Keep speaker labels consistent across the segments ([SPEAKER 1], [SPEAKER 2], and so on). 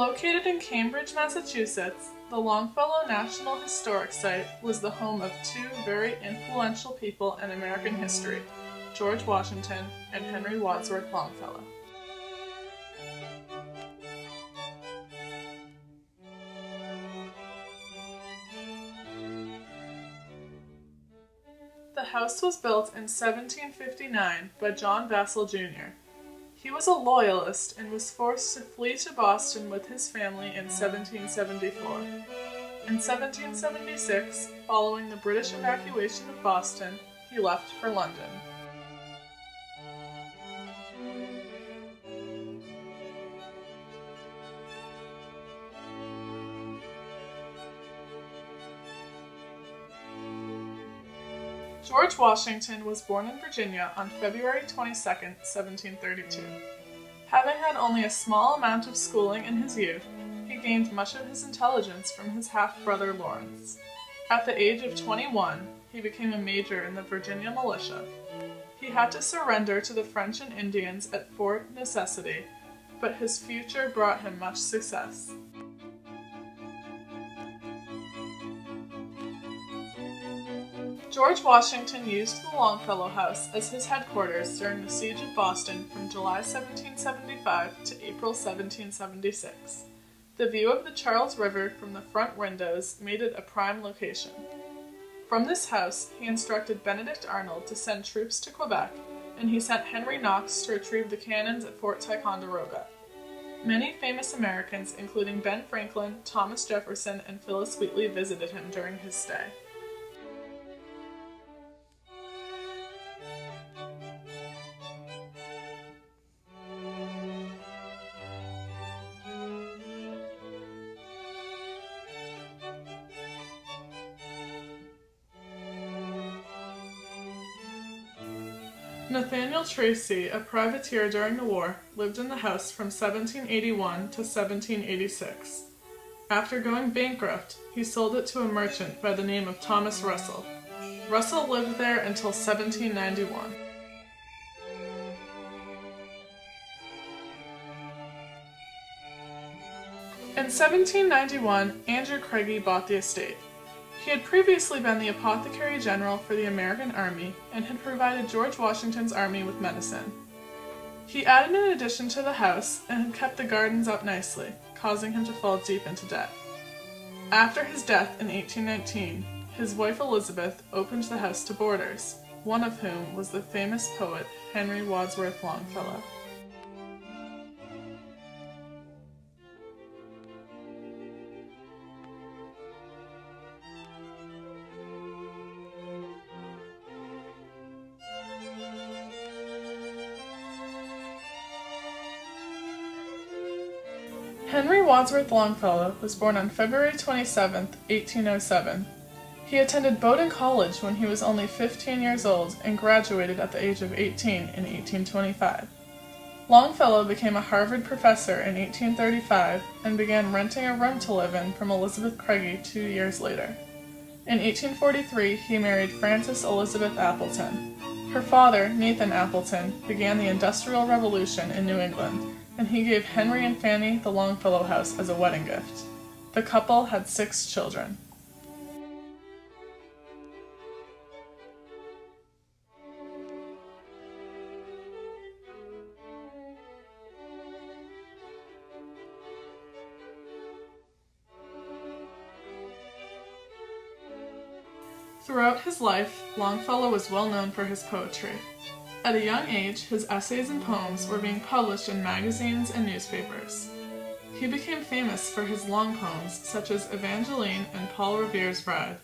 [SPEAKER 1] Located in Cambridge, Massachusetts, the Longfellow National Historic Site was the home of two very influential people in American history, George Washington and Henry Wadsworth Longfellow. The house was built in 1759 by John Vassall Jr. He was a Loyalist and was forced to flee to Boston with his family in 1774. In 1776, following the British evacuation of Boston, he left for London. George Washington was born in Virginia on February 22, 1732. Having had only a small amount of schooling in his youth, he gained much of his intelligence from his half-brother Lawrence. At the age of 21, he became a major in the Virginia militia. He had to surrender to the French and Indians at Fort Necessity, but his future brought him much success. George Washington used the Longfellow House as his headquarters during the Siege of Boston from July 1775 to April 1776. The view of the Charles River from the front windows made it a prime location. From this house, he instructed Benedict Arnold to send troops to Quebec, and he sent Henry Knox to retrieve the cannons at Fort Ticonderoga. Many famous Americans, including Ben Franklin, Thomas Jefferson, and Phillis Wheatley, visited him during his stay. Nathaniel Tracy, a privateer during the war, lived in the house from 1781 to 1786. After going bankrupt, he sold it to a merchant by the name of Thomas Russell. Russell lived there until 1791. In 1791, Andrew Craigie bought the estate. He had previously been the Apothecary General for the American Army and had provided George Washington's army with medicine. He added an addition to the house and had kept the gardens up nicely, causing him to fall deep into debt. After his death in 1819, his wife Elizabeth opened the house to boarders, one of whom was the famous poet Henry Wadsworth Longfellow. Henry Wadsworth Longfellow was born on February 27, 1807. He attended Bowdoin College when he was only 15 years old and graduated at the age of 18 in 1825. Longfellow became a Harvard professor in 1835 and began renting a room to live in from Elizabeth Craigie 2 years later. In 1843, he married Frances Elizabeth Appleton. Her father, Nathan Appleton, began the Industrial Revolution in New England, and he gave Henry and Fanny the Longfellow house as a wedding gift. The couple had 6 children. Throughout his life, Longfellow was well known for his poetry. At a young age, his essays and poems were being published in magazines and newspapers. He became famous for his long poems such as Evangeline and Paul Revere's Bride.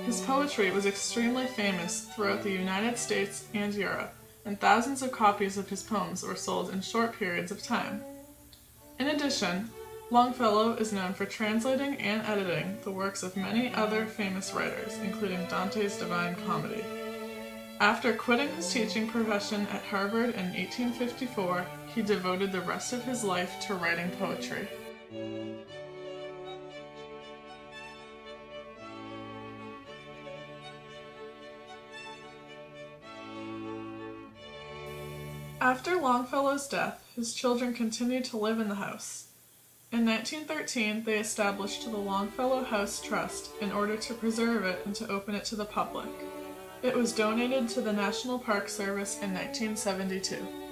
[SPEAKER 1] His poetry was extremely famous throughout the United States and Europe, and thousands of copies of his poems were sold in short periods of time. In addition, Longfellow is known for translating and editing the works of many other famous writers, including Dante's Divine Comedy. After quitting his teaching profession at Harvard in 1854, he devoted the rest of his life to writing poetry. After Longfellow's death, his children continued to live in the house. In 1913, they established the Longfellow House Trust in order to preserve it and to open it to the public. It was donated to the National Park Service in 1972.